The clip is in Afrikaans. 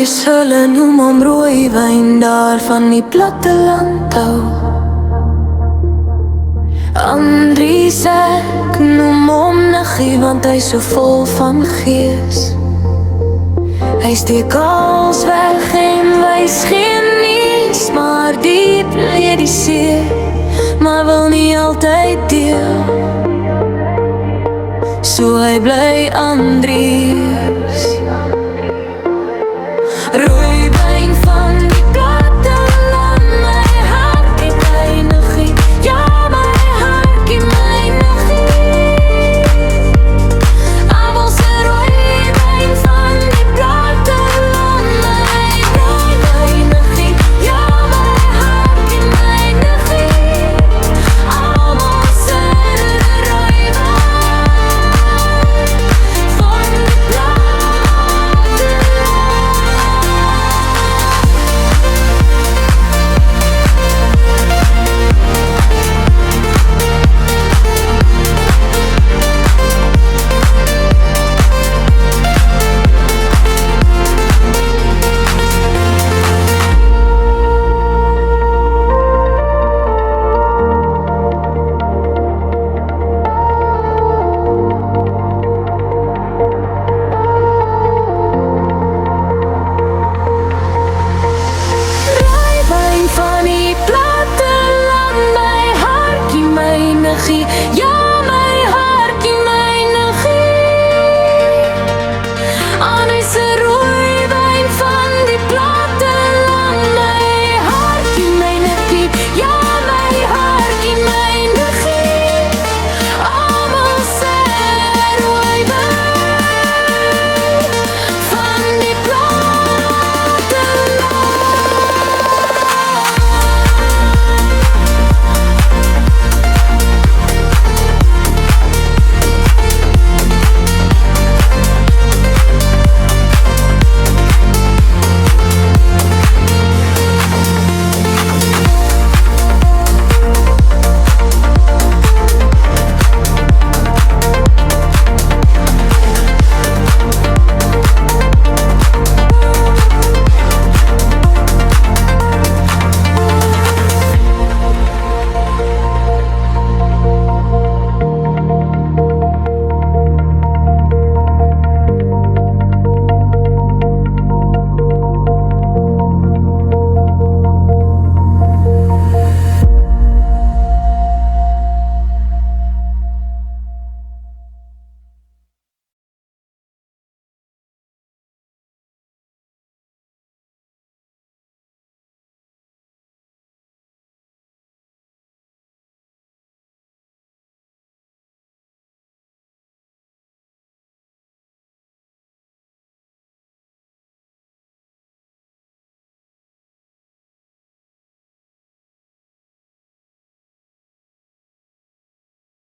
Andries, hulle noem hom rooiwyn daar van die platteland hou. Andries, ek noem hom Niggie, want hy so vol van gees. Hy steek als weg en wys geen nies, maar diep lê die see, maar wil nie altyd deel. So hy bly Andries. Rooiwyn van die platteland, my hartjie, my Niggie. Ja, my hartjie, my Niggie. Almal se rooiwyn van die platteland, my Niggie. Ja, my hartjie, my Niggie. Almal se rooiwyn van die platteland. Rooiwyn van die platteland, my hartjie, my Niggie.